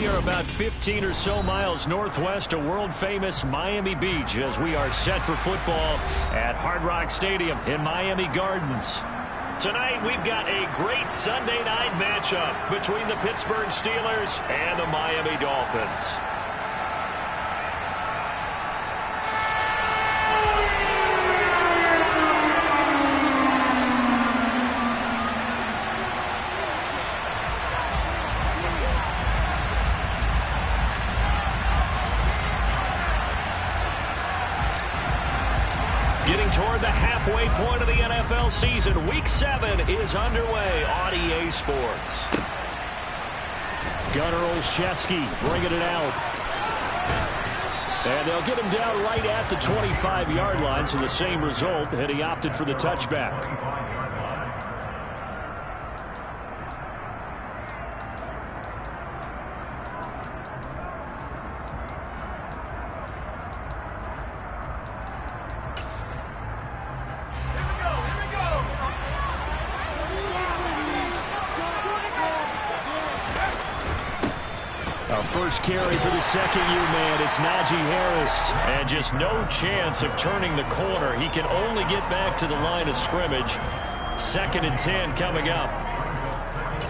we are about 15 or so miles northwest of world-famous Miami Beach as we are set for football at Hard Rock Stadium in Miami Gardens. Tonight, we've got a great Sunday night matchup between the Pittsburgh Steelers and the Miami Dolphins. Getting toward the halfway point of the NFL season, Week 7 is underway on EA Sports. Gunnar Olszewski bringing it out. And they'll get him down right at the 25-yard line, so the same result, and he opted for the touchback. First carry for the second-year man. It's Najee Harris. And just no chance of turning the corner. He can only get back to the line of scrimmage. 2nd and 10 coming up.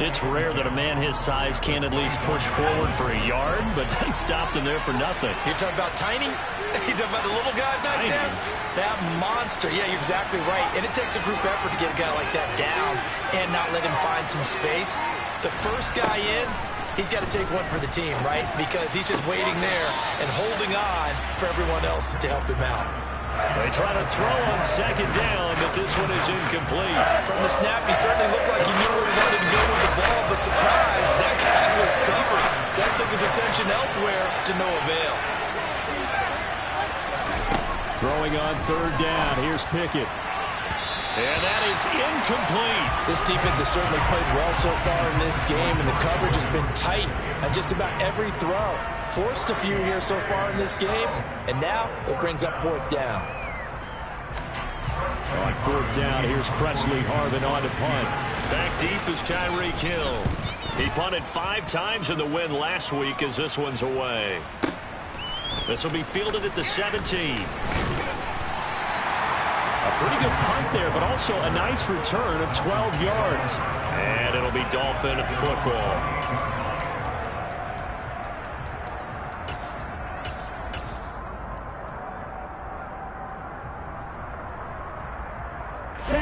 It's rare that a man his size can at least push forward for a yard, but they stopped him there for nothing. You're talking about tiny? You're talking about the little guy back there? That monster. Yeah, you're exactly right. And it takes a group effort to get a guy like that down and not let him find some space. The first guy in, he's got to take one for the team, right? Because he's just waiting there and holding on for everyone else to help him out. They try to throw on 2nd down, but this one is incomplete. From the snap, he certainly looked like he knew where he wanted to go with the ball, but surprise, that guy was covered. So that took his attention elsewhere to no avail. Throwing on 3rd down. Here's Pickett. And that is incomplete. This defense has certainly played well so far in this game, and the coverage has been tight on just about every throw. Forced a few here so far in this game, and now it brings up 4th down. On 4th down, here's Presley Harvin on to punt. Back deep is Tyreek Hill. He punted 5 times in the win last week as this one's away. This will be fielded at the 17. A pretty good punt there, but also a nice return of 12 yards. And it'll be Dolphin football.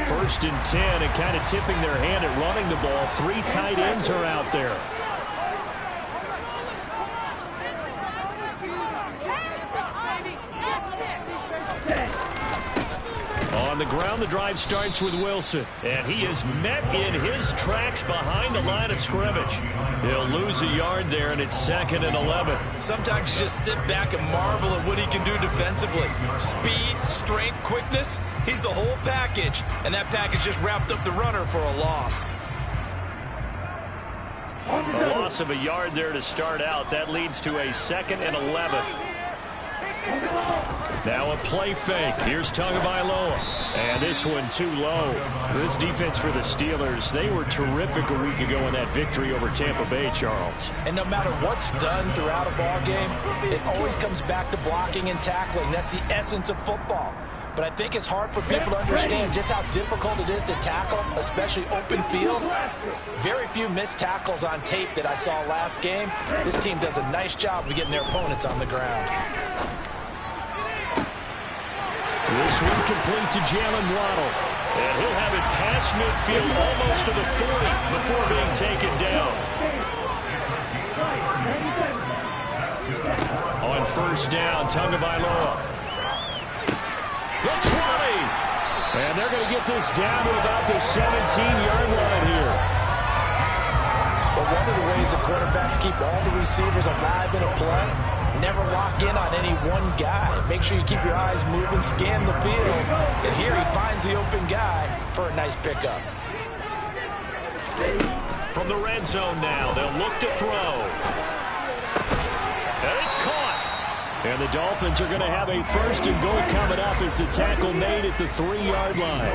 1st and 10, and kind of tipping their hand at running the ball. 3 tight ends are out there. On the ground, the drive starts with Wilson. And he is met in his tracks behind the line of scrimmage. He'll lose a yard there, and it's 2nd and 11. Sometimes you just sit back and marvel at what he can do defensively. Speed, strength, quickness. He's the whole package. And that package just wrapped up the runner for a loss. A loss of a yard there to start out. That leads to a 2nd and 11. Now a play fake. Here's Tagovailoa. And this one too low. This defense for the Steelers, they were terrific a week ago in that victory over Tampa Bay, Charles. And no matter what's done throughout a ball game, it always comes back to blocking and tackling. That's the essence of football. But I think it's hard for people to understand just how difficult it is to tackle, especially open field. Very few missed tackles on tape that I saw last game. This team does a nice job of getting their opponents on the ground. This one complete to Jalen Waddle. And he'll have it past midfield almost to the 40 before being taken down. On 1st down, Tagovailoa. The 20. And they're going to get this down to about the 17-yard line here. But one of the ways the quarterbacks keep all the receivers alive in a play, never lock in on any one guy. Make sure you keep your eyes moving, scan the field. And here he finds the open guy for a nice pickup. From the red zone now, they'll look to throw. And it's caught. And the Dolphins are going to have a 1st and goal coming up as the tackle made at the 3-yard line.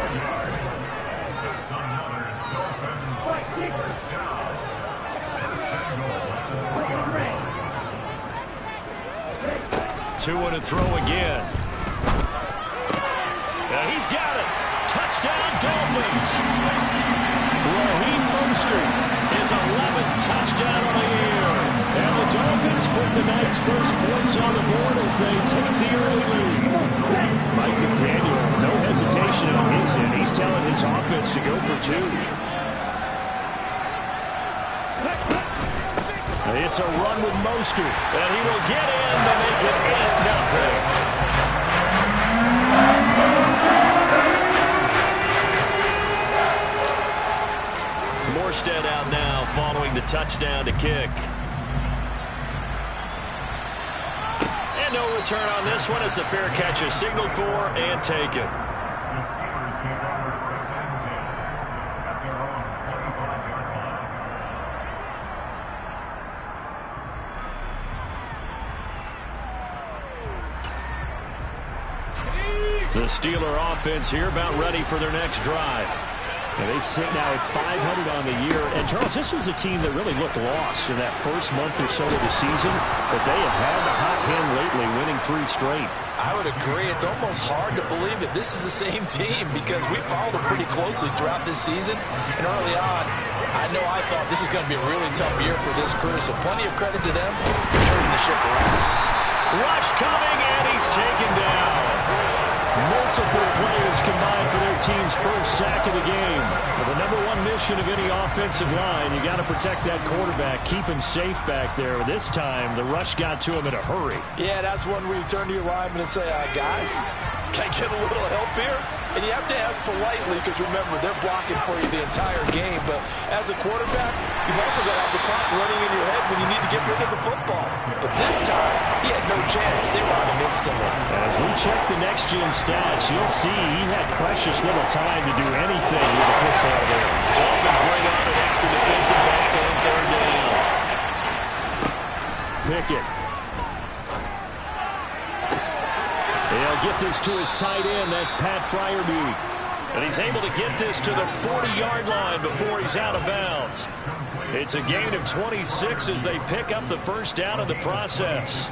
To and a throw again. And he's got it. Touchdown, Dolphins. Raheem Mostert, his 11th touchdown of the year. And the Dolphins put the night's first points on the board as they take the early lead. Mike McDaniel, no hesitation on his end. He's telling his offense to go for 2. It's a run with Mostert, and he will get in to make it 8-0. Morstead out now following the touchdown to kick. And no return on this one as the fair catch is signaled for and taken. The Steeler offense here about ready for their next drive. And they sit now at 500 on the year. And, Charles, this was a team that really looked lost in that first month or so of the season. But they have had the hot hand lately, winning 3 straight. I would agree. It's almost hard to believe that this is the same team because we followed them pretty closely throughout this season. And early on, I know I thought this is going to be a really tough year for this crew. So plenty of credit to them for turning the ship around. Rush coming, and he's taken down. Multiple players combined for their team's first sack of the game. Well, the #1 mission of any offensive line, you got to protect that quarterback, keep him safe back there. This time, the rush got to him in a hurry. Yeah, that's one where you turn to your lineman and say, guys, can I get a little help here? And you have to ask politely because, remember, they're blocking for you the entire game. But as a quarterback, you've also got to have the clock running in your head when you need to get rid of the football. But this time, he had no chance. They were on him instantly. As we check the next-gen stats, you'll see he had precious little time to do anything with the football there. Dolphins bring on an extra defensive back on 3rd down. Pickett. They'll get this to his tight end. That's Pat Freiermuth. And he's able to get this to the 40-yard line before he's out of bounds. It's a gain of 26 as they pick up the first down in the process.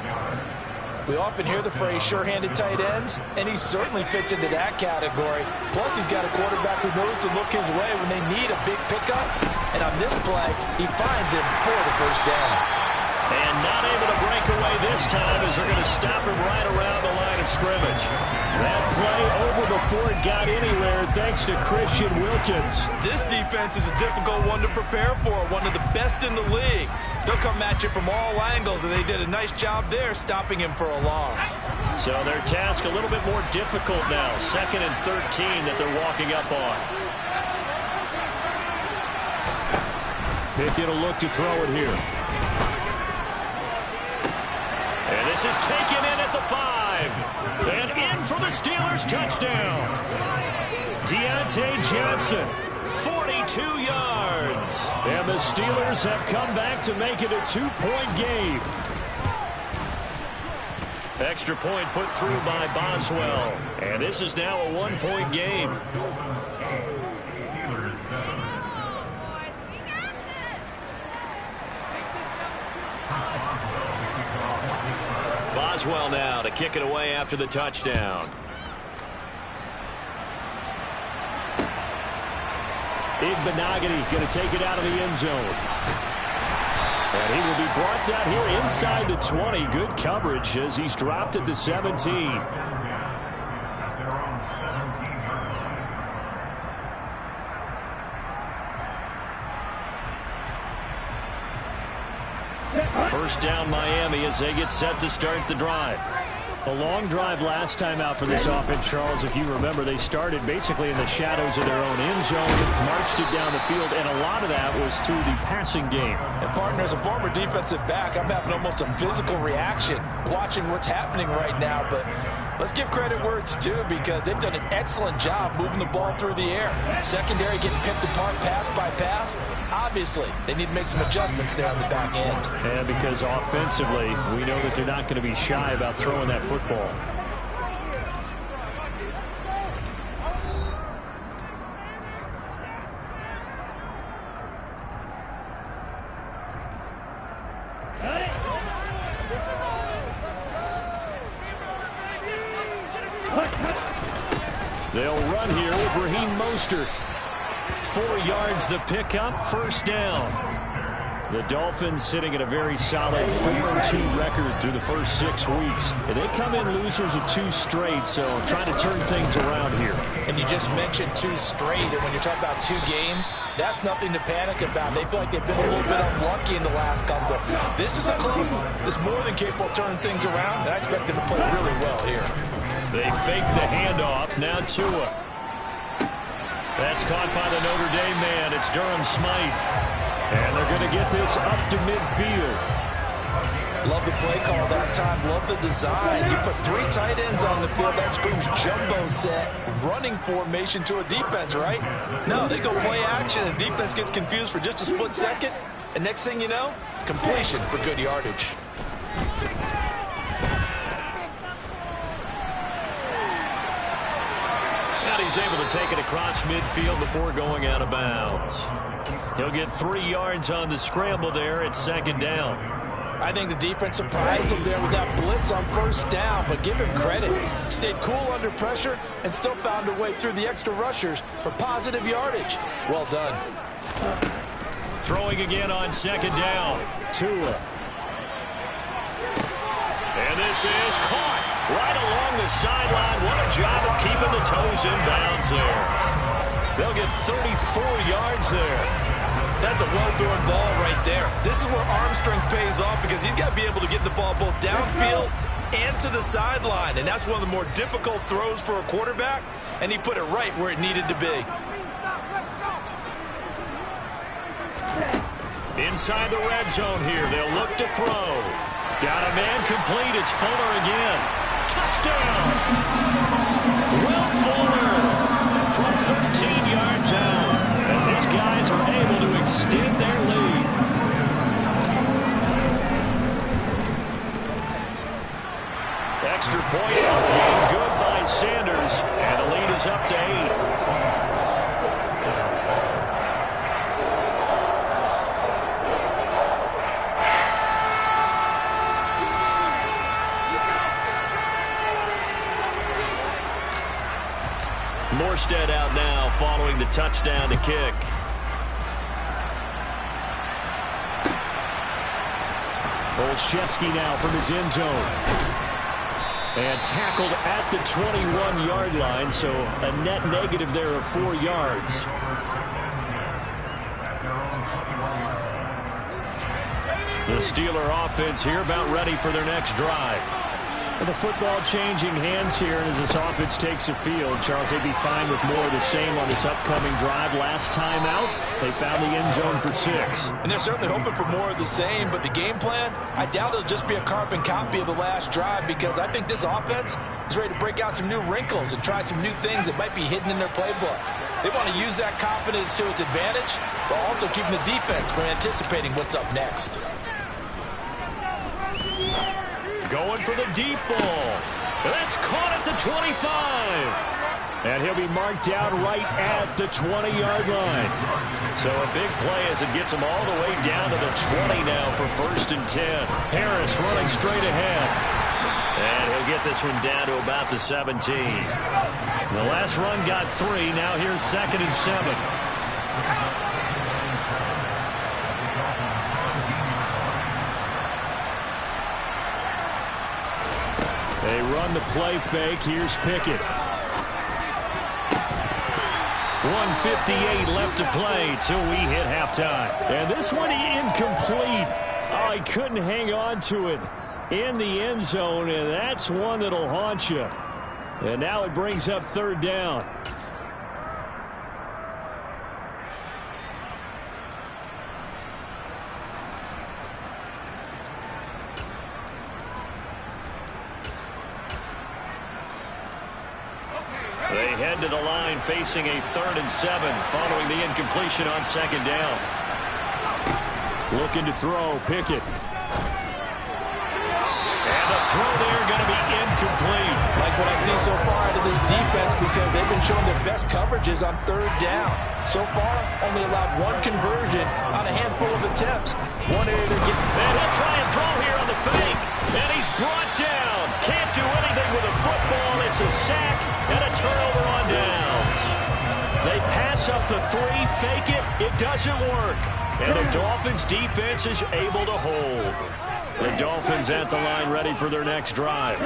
We often hear the phrase sure-handed tight ends, and he certainly fits into that category. Plus, he's got a quarterback who knows to look his way when they need a big pickup. And on this play, he finds him for the first down. And not able to break away this time as they're going to stop him right around the line of scrimmage. That play over before it got anywhere thanks to Christian Wilkins. This defense is a difficult one to prepare for, one of the best in the league. They'll come at you from all angles, and they did a nice job there stopping him for a loss. So their task a little bit more difficult now. 2nd and 13 that they're walking up on. Pickett will look to throw it here. And this is taken in at the 5. And in for the Steelers touchdown. Deontay Johnson, 42 yards. And the Steelers have come back to make it a 2-point game. Extra point put through by Boswell. And this is now a 1-point game. Boswell now to kick it away after the touchdown. Igbenogany going to take it out of the end zone. And he will be brought down here inside the 20. Good coverage as he's dropped at the 17. First down Miami as they get set to start the drive. A long drive last time out for this offense, Charles. If you remember, they started basically in the shadows of their own end zone, marched it down the field, and a lot of that was through the passing game. And, partner, as a former defensive back, I'm having almost a physical reaction watching what's happening right now. But let's give credit where it's due because they've done an excellent job moving the ball through the air. Secondary getting picked apart pass by pass. Obviously, they need to make some adjustments there on the back end. And because offensively, we know that they're not going to be shy about throwing that football. They'll run here with Raheem Mostert. 4 yards the pickup, first down. The Dolphins sitting at a very solid 4-2 record through the first 6 weeks. And they come in losers of 2 straight, so trying to turn things around here. And you just mentioned 2 straight, and when you're talking about 2 games, that's nothing to panic about. They feel like they've been a little bit unlucky in the last couple. This is a club that's more than capable of turning things around, and I expect them to play really well here. They fake the handoff, now Tua. That's caught by the Notre Dame man. It's Durham Smythe. And they're going to get this up to midfield. Love the play call that time. Love the design. You put 3 tight ends on the field. That screams jumbo set, running formation to a defense, right? No, they go play action, and defense gets confused for just a split second. And next thing you know, completion for good yardage. And he's able to take it across midfield before going out of bounds. He'll get 3 yards on the scramble there at second down. I think the defense surprised him there with that blitz on first down, but give him credit. Stayed cool under pressure and still found a way through the extra rushers for positive yardage. Well done. Throwing again on second down. Tua. And this is caught right along the sideline. What a job of keeping the toes in bounds there. They'll get 34 yards there. That's a well-thrown ball right there. This is where arm strength pays off because he's got to be able to get the ball both downfield and to the sideline. And that's one of the more difficult throws for a quarterback, and he put it right where it needed to be. Inside the red zone here. They'll look to throw. Got a man complete. It's Fuller again. Touchdown! Will Fuller from 13 yards out as his guys are able to extend their lead. Extra point being good by Sanders, and the lead is up to 8. Morstead out now following the touchdown to kick. Olszewski now from his end zone. And tackled at the 21-yard line, so a net negative there of 4 yards. The Steeler offense here about ready for their next drive. The football changing hands here, and as this offense takes the field, Charles, they'd be fine with more of the same on this upcoming drive. Last time out, they found the end zone for 6. And they're certainly hoping for more of the same, but the game plan, I doubt it'll just be a carbon copy of the last drive, because I think this offense is ready to break out some new wrinkles and try some new things that might be hidden in their playbook. They want to use that confidence to its advantage, while also keeping the defense from anticipating what's up next. Going for the deep ball. That's caught at the 25. And he'll be marked out right at the 20-yard line. So a big play as it gets him all the way down to the 20 now for 1st and 10. Harris running straight ahead. And he'll get this one down to about the 17. The last run got 3. Now here's 2nd and 7. They run the play fake. Here's Pickett. 1:58 left to play till we hit halftime. And this one incomplete. Oh, he couldn't hang on to it in the end zone, and that's one that'll haunt you. And now it brings up 3rd down. They head to the line facing a 3rd and 7 following the incompletion on 2nd down. Looking to throw, Pickett. And the throw there going to be incomplete. Like what I see so far out of this defense, because they've been showing their best coverages on 3rd down. So far, only allowed 1 conversion on a handful of attempts. One area to get. And he'll try and throw here on the fake. And he's brought down. Can't do anything with a football. It's a sack. turnover on downs. They pass up the three, fake it. It doesn't work. And the Dolphins' defense is able to hold. The Dolphins at the line ready for their next drive.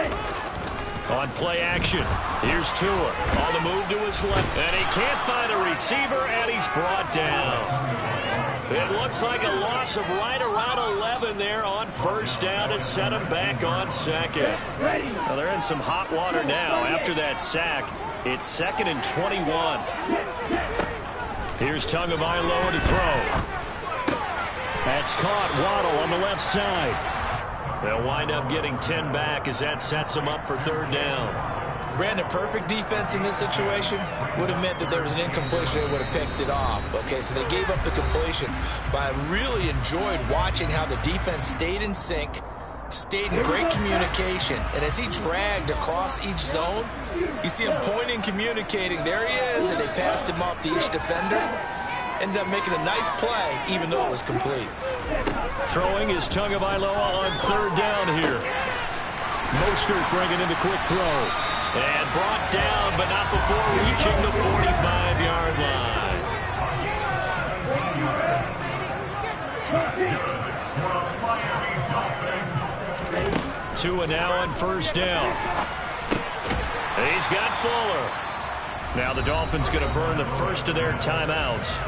On play action, here's Tua on the move to his left. And he can't find a receiver, and he's brought down. It looks like a loss of right around 11 there on first down to set him back on second. Well, they're in some hot water now. After that sack, it's 2nd and 21. Here's Tagovailoa to throw. That's caught. Waddle on the left side. They'll wind up getting 10 back as that sets them up for 3rd down. Brandon, perfect defense in this situation would have meant that there was an incompletion. They would have picked it off. Okay, so they gave up the completion. But I really enjoyed watching how the defense stayed in sync, stayed in great communication. And as he dragged across each zone, you see him pointing, communicating. There he is, and they passed him off to each defender. Ended up making a nice play, even though it was complete. Throwing is Tagovailoa on 3rd down here. Mostert bringing in the quick throw. And brought down, but not before reaching the 45-yard line. Tua now on 1st down. He's got Fuller. Now the Dolphins going to burn the first of their timeouts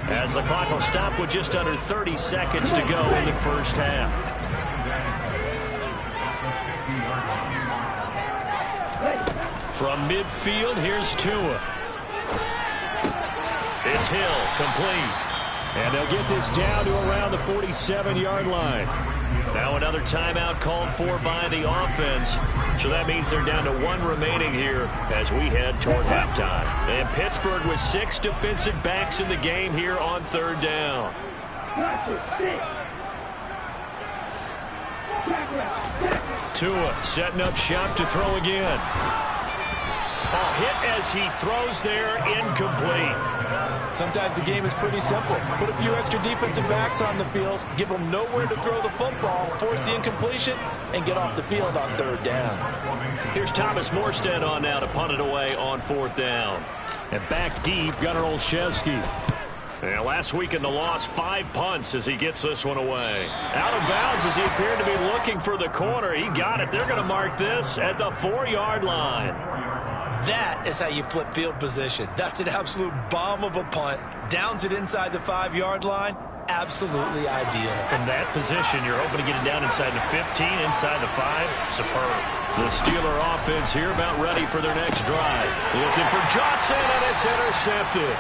as the clock will stop with just under 30 seconds to go in the first half. From midfield, here's Tua. It's Hill, complete. And they'll get this down to around the 47-yard line. Now another timeout called for by the offense. So that means they're down to 1 remaining here as we head toward halftime. And Pittsburgh with 6 defensive backs in the game here on 3rd down. Tua setting up shop to throw again. A hit as he throws there, incomplete. Sometimes the game is pretty simple. Put a few extra defensive backs on the field, give them nowhere to throw the football, force the incompletion, and get off the field on 3rd down. Here's Thomas Morstead on now to punt it away on 4th down. And back deep, Gunnar Olszewski. And last week in the loss, 5 punts as he gets this one away. Out of bounds as he appeared to be looking for the corner. He got it. They're going to mark this at the 4-yard line. That is how you flip field position. That's an absolute bomb of a punt. Downs it inside the 5-yard line. Absolutely ideal. From that position, you're hoping to get it down inside the 15, inside the 5. Superb. The Steeler offense here about ready for their next drive. Looking for Johnson, and it's intercepted.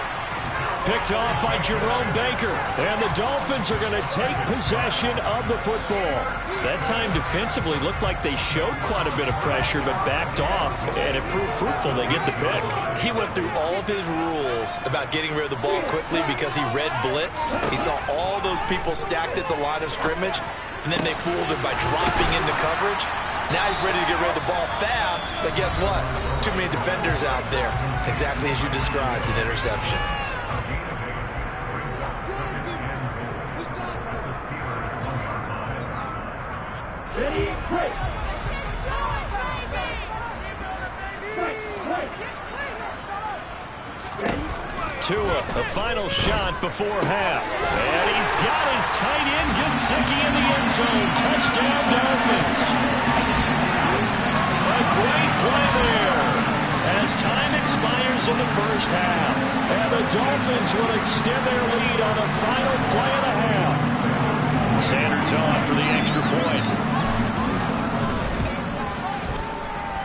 Picked off by Jerome Baker. And the Dolphins are going to take possession of the football. That time defensively looked like they showed quite a bit of pressure but backed off, and it proved fruitful. They get the pick. He went through all of his rules about getting rid of the ball quickly because he read blitz. He saw all those people stacked at the line of scrimmage, and then they fooled him by dropping into coverage. Now he's ready to get rid of the ball fast, but guess what? Too many defenders out there. Exactly as you described, an interception. Tua, a final shot before half. And he's got his tight end, Gesicki, in the end zone. Touchdown, Dolphins. A great play there as time expires in the first half. And the Dolphins will extend their lead on the final play of the half. Sanders on for the extra point.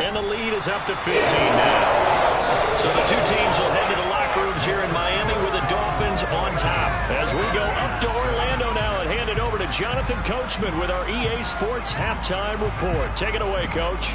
And the lead is up to 15 now. So the two teams will head to the locker rooms here in Miami with the Dolphins on top. As we go up to Orlando now and hand it over to Jonathan Coachman with our EA Sports Halftime Report. Take it away, Coach.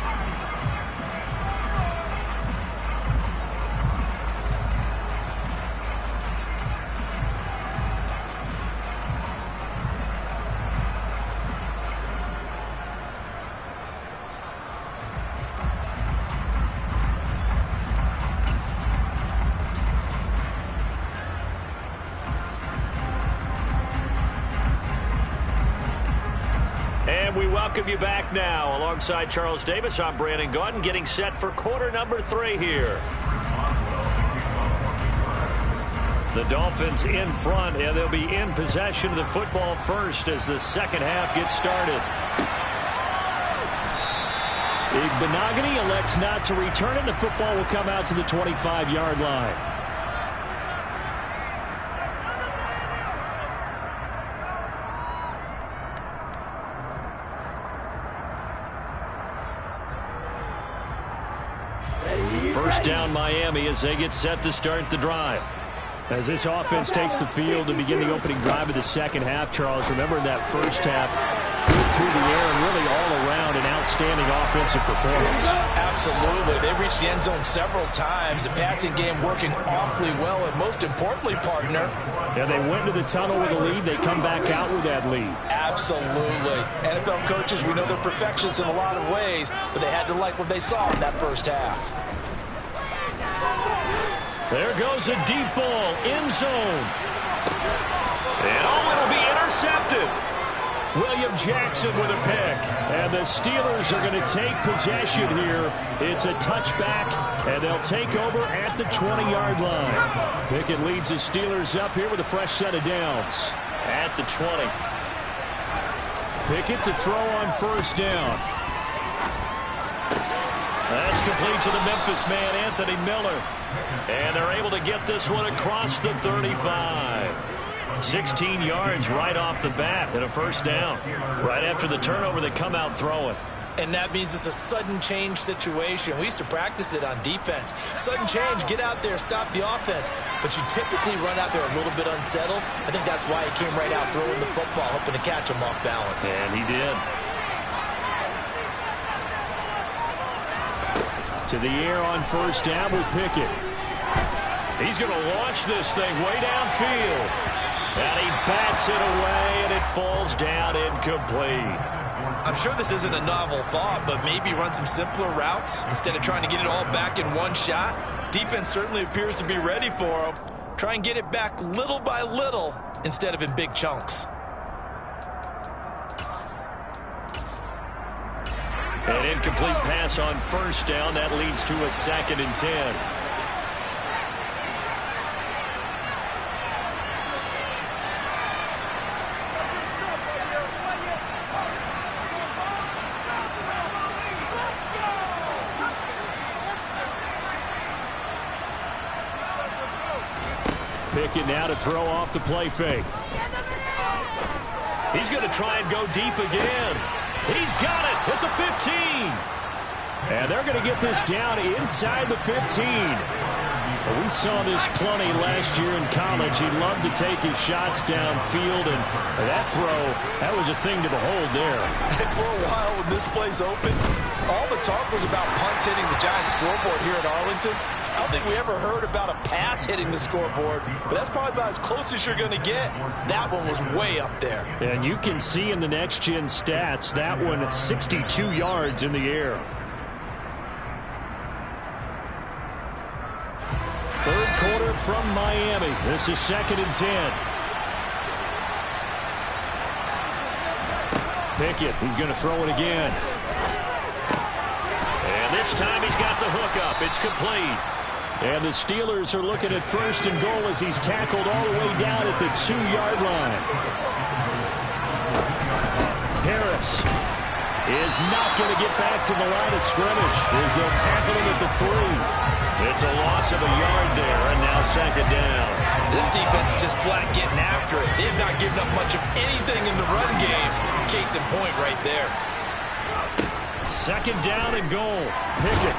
welcome you back now. Alongside Charles Davis, I'm Brandon Gaudin, getting set for quarter number 3 here. The Dolphins in front, and they'll be in possession of the football first as the second half gets started. Igbinoghene elects not to return it. The football will come out to the 25-yard line. First down Miami as they get set to start the drive. As this offense takes the field to begin the opening drive of the second half, Charles, remember in that first half, good through the air and really all around an outstanding offensive performance. Absolutely. They reached the end zone several times. The passing game working awfully well, and most importantly, partner. Yeah, they went to the tunnel with a lead. They come back out with that lead. Absolutely. NFL coaches, we know they're perfectionists in a lot of ways, but they had to like what they saw in that first half. There goes a deep ball, end zone. And it'll be intercepted. William Jackson with a pick. And the Steelers are going to take possession here. It's a touchback, and they'll take over at the 20-yard line. Pickett leads the Steelers up here with a fresh set of downs. At the 20. Pickett to throw on first down. That's complete to the Memphis man, Anthony Miller. And they're able to get this one across the 35. 16 yards right off the bat and a first down. Right after the turnover, they come out throwing. And that means it's a sudden change situation. We used to practice it on defense. Sudden change, get out there, stop the offense. But you typically run out there a little bit unsettled. I think that's why he came right out throwing the football, hoping to catch him off balance. And he did. To the air on first down with Pickett. He's going to launch this thing way downfield. And he bats it away, and it falls down incomplete. I'm sure this isn't a novel thought, but maybe run some simpler routes instead of trying to get it all back in one shot. Defense certainly appears to be ready for him. Try and get it back little by little instead of in big chunks. An incomplete pass on first down. That leads to a 2nd and 10. Pickett now to throw off the play fake. He's going to try and go deep again. He's got it at the 15. And they're going to get this down inside the 15. We saw this plenty last year in college. He loved to take his shots downfield, and that throw, that was a thing to behold there. And for a while when this play's open, all the talk was about punts hitting the Giants scoreboard here at Arlington. I don't think we ever heard about a pass hitting the scoreboard, but that's probably about as close as you're going to get. That one was way up there. And you can see in the next-gen stats, that one 62 yards in the air. Third quarter from Miami. This is 2nd and 10. Pickett, he's going to throw it again. And this time he's got the hook up. It's complete. And the Steelers are looking at first and goal as he's tackled all the way down at the 2-yard line. Harris is not going to get back to the line of scrimmage as they'll tackle him at the 3. It's a loss of a yard there, and now 2nd down. This defense is just flat getting after it. They've not given up much of anything in the run game. Case in point right there. 2nd down and goal. Pickett.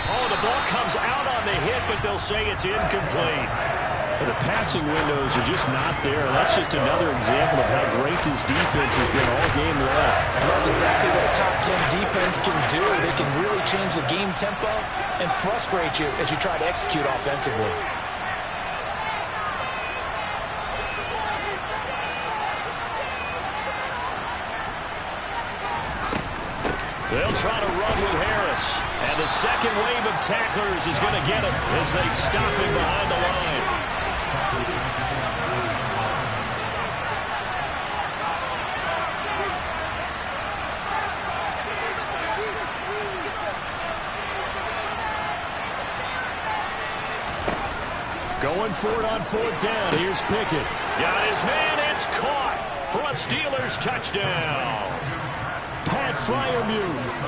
Oh, the ball comes out on the hit, but they'll say it's incomplete. The passing windows are just not there. That's just another example of how great this defense has been all game long. And that's exactly what a top 10 defense can do. They can really change the game tempo and frustrate you as you try to execute offensively. They'll try to run with Harris. And the second wave of tacklers is going to get him as they stop him behind the line. Going for it on 4th down. Here's Pickett. Got his man. It's caught for a Steelers touchdown. Pat Freiermuth.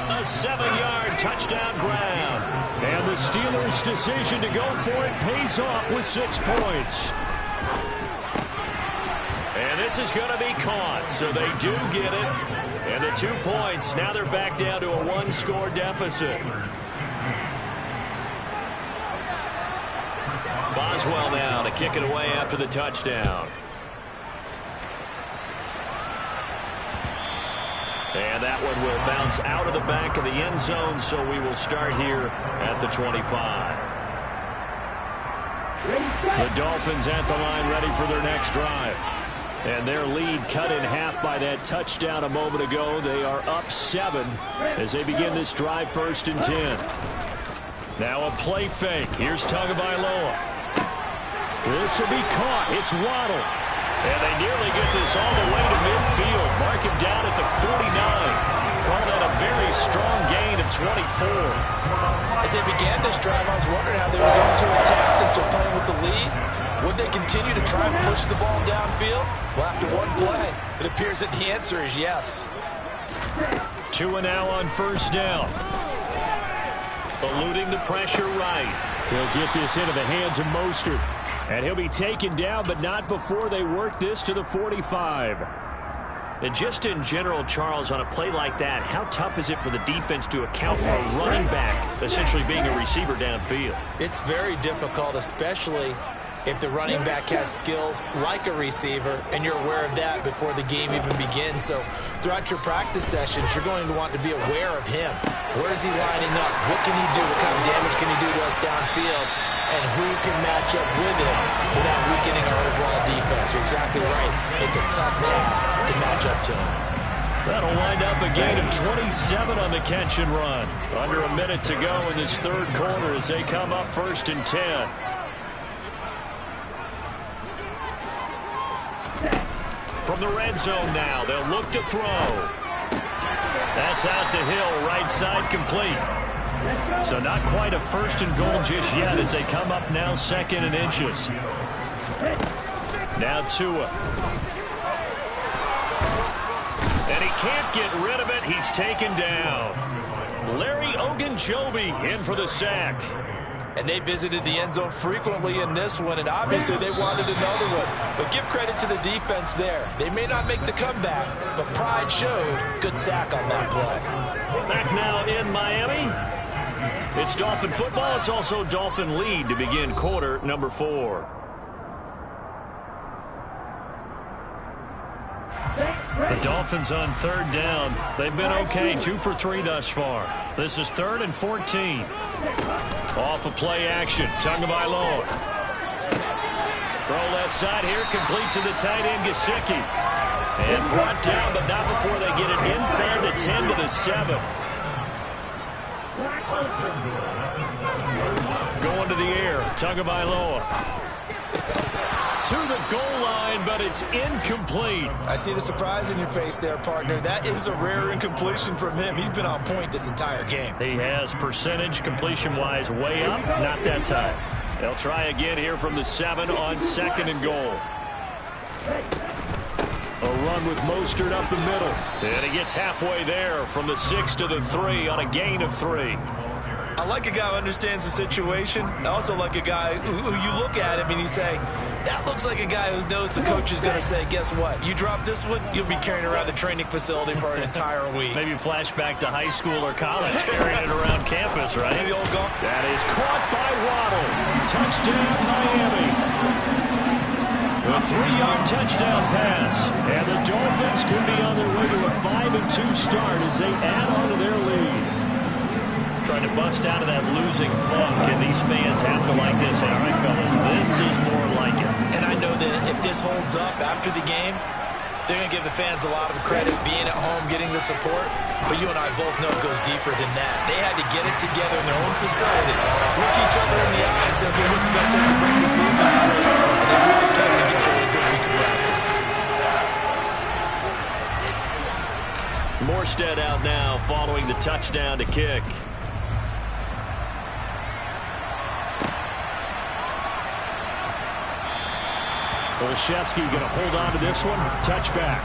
A 7-yard touchdown grab. And the Steelers' decision to go for it pays off with 6 points. And this is going to be caught, so they do get it. And the 2 points, now they're back down to a 1-score deficit. Boswell now to kick it away after the touchdown. And that one will bounce out of the back of the end zone, so we will start here at the 25. The Dolphins at the line, ready for their next drive. And their lead cut in half by that touchdown a moment ago. They are up 7 as they begin this drive, 1st and 10. Now a play fake. Here's Tagovailoa. This will be caught. It's Waddle. And they nearly get this all the way to midfield. Mark him down at the 49. Call that a very strong gain of 24. As they began this drive, I was wondering how they were going to attack since they're playing with the lead. Would they continue to try and push the ball downfield? Well, after one play, it appears that the answer is yes. 2 and now on 1st down. Eluding the pressure right. He'll get this into the hands of Mostert. And he'll be taken down, but not before they work this to the 45. And just in general, Charles, on a play like that, how tough is it for the defense to account for a running back essentially being a receiver downfield? It's very difficult, especially if the running back has skills like a receiver, and you're aware of that before the game even begins. So throughout your practice sessions, you're going to want to be aware of him. Where is he lining up? What can he do? What kind of damage can he do to us downfield? And who can match up with him without weakening our overall defense? You're exactly right. It's a tough task to match up to him. That'll wind up a gain of 27 on the catch and run. Under a minute to go in this 3rd quarter as they come up 1st and 10. From the red zone now, they'll look to throw. That's out to Hill, right side complete. So not quite a 1st and goal just yet as they come up now 2nd and inches. Now Tua. And he can't get rid of it. He's taken down. Larry Ogunjobi in for the sack. And they visited the end zone frequently in this one, and obviously they wanted another one. But give credit to the defense there. They may not make the comeback, but pride showed. Good sack on that play. Back now in Miami. It's Dolphin football. It's also Dolphin lead to begin quarter number 4. The Dolphins on 3rd down. They've been okay, 2 for 3 thus far. This is 3rd and 14. Off of play action, Tagovailoa. Throw left side here, complete to the tight end, Gesicki. And brought down, but not before they get it inside the 10 to the 7. Going to the air, Tagovailoa. To the goal line, but it's incomplete. I see the surprise in your face there, partner. That is a rare incompletion from him. He's been on point this entire game. He has percentage completion-wise way up. Not that time. They'll try again here from the 7 on 2nd and goal. A run with Mostert up the middle. And he gets halfway there from the 6 to the 3 on a gain of 3. I like a guy who understands the situation. I also like a guy who you look at him and you say, that looks like a guy who knows the coach is going to say, guess what? You drop this one, you'll be carrying around the training facility for an entire week. Maybe flashback to high school or college, carrying it around campus, right? Maybe old golf. That is caught by Waddle. Touchdown, Miami. A 3-yard touchdown pass. And the Dolphins could be on their way to a 5-2 start as they add on to their lead. Trying to bust out of that losing funk, and these fans have to like this. All right, fellas, this is more like it. And I know that if this holds up after the game, they're going to give the fans a lot of credit, being at home, getting the support. But you and I both know it goes deeper than that. They had to get it together in their own facility, look each other in the eye and say, okay, what's it going to take to break this losing streak? And they really came together in a good week of practice. Morstead out now following the touchdown to kick. Olszewski going to hold on to this one. Touchback.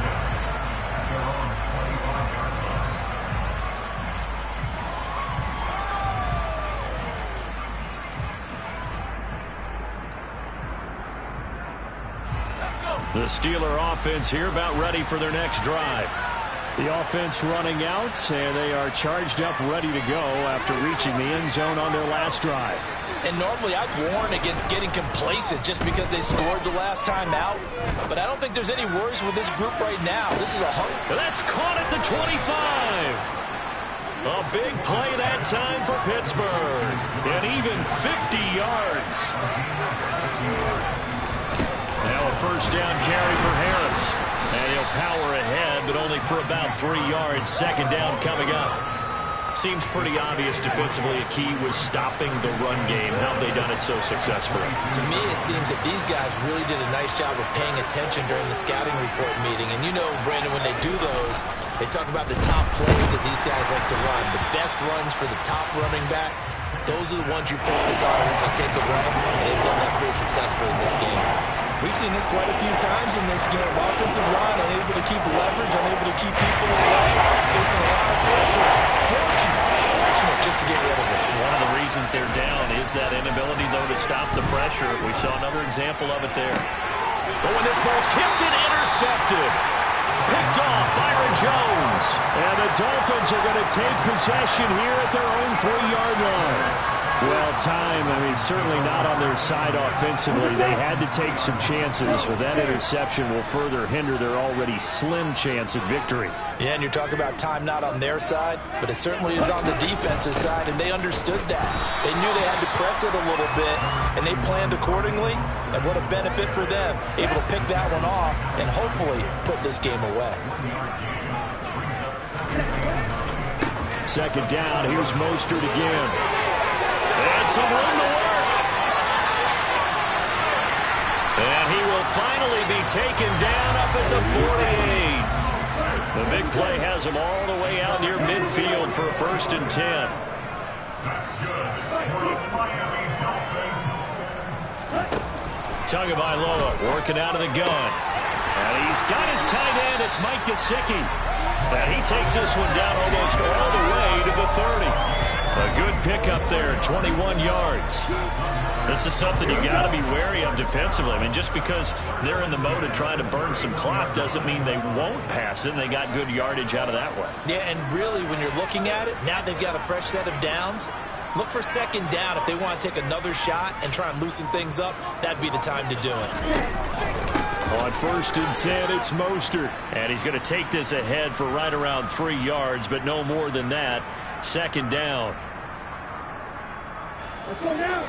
The Steeler offense here about ready for their next drive. The offense running out, and they are charged up, ready to go after reaching the end zone on their last drive. And normally I'd warn against getting complacent just because they scored the last time out. But I don't think there's any worries with this group right now. This is a That's caught at the 25. A big play that time for Pittsburgh. And even 50 yards. Now a first down carry for Harris. And he'll power ahead, but only for about 3 yards. Second down coming up. Seems pretty obvious defensively a key was stopping the run game. How have they done it so successfully? To me, it seems that these guys really did a nice job of paying attention during the scouting report meeting. And you know, Brandon, when they do those, they talk about the top plays that these guys like to run. The best runs for the top running back, those are the ones you focus on and take away. And they've done that pretty successfully in this game. We've seen this quite a few times in this game. Offensive line unable to keep leverage, unable to keep people away, facing a lot of pressure. Fortunate just to get rid of it. One of the reasons they're down is that inability, though, to stop the pressure. We saw another example of it there. Oh, and this ball's tipped and intercepted. Picked off Byron Jones. And the Dolphins are going to take possession here at their own 3-yard line. Well, certainly not on their side offensively. They had to take some chances, but that interception will further hinder their already slim chance at victory. Yeah, and you're talking about time not on their side, but it certainly is on the defensive side, and they understood that. They knew they had to press it a little bit, and they planned accordingly, and what a benefit for them, able to pick that one off and hopefully put this game away. Second down, here's Mostert again. And some room to work. And he will finally be taken down up at the 48. The big play has him all the way out near midfield for a 1st and 10. Tagovailoa working out of the gun. And he's got his tight end. It's Mike Gesicki. And he takes this one down almost all the way to the 30. A good pickup there, 21 yards. This is something you got to be wary of defensively. I mean, just because they're in the mode of trying to burn some clock doesn't mean they won't pass it. And they got good yardage out of that one. Yeah, and really, when you're looking at it, now they've got a fresh set of downs. Look for second down. If they want to take another shot and try and loosen things up, that'd be the time to do it. On 1st and 10, it's Mostert. And he's going to take this ahead for right around 3 yards, but no more than that. Second down. Let's go now.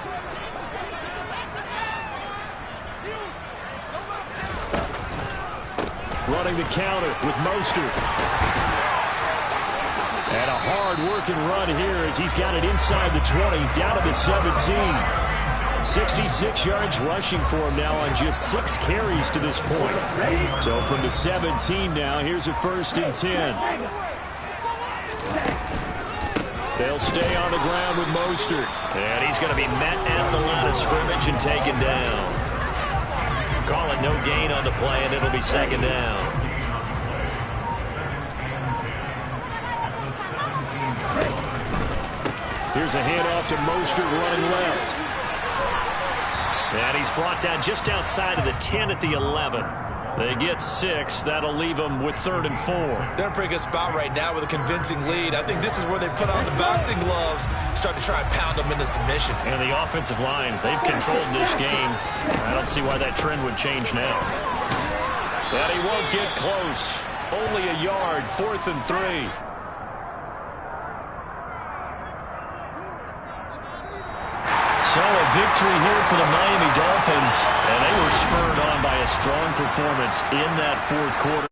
Running the counter with Mostert. And a hard-working run here as he's got it inside the 20, down to the 17. 66 yards rushing for him now on just 6 carries to this point. So from the 17 now, here's a 1st and 10. They'll stay on the ground with Mostert. And he's going to be met at the line of scrimmage and taken down. Call it no gain on the play, and it'll be second down. Here's a handoff to Mostert running left. And he's brought down just outside of the 10 at the 11. They get 6. That'll leave them with 3rd and 4. They're in a pretty good spot right now with a convincing lead. I think this is where they put on the boxing gloves, start to try and pound them into submission. And the offensive line, they've controlled this game. I don't see why that trend would change now. And he won't get close. Only a yard, 4th and 3. So a victory here for the Miami Dolphins, and they were spurred on by a strong performance in that 4th quarter.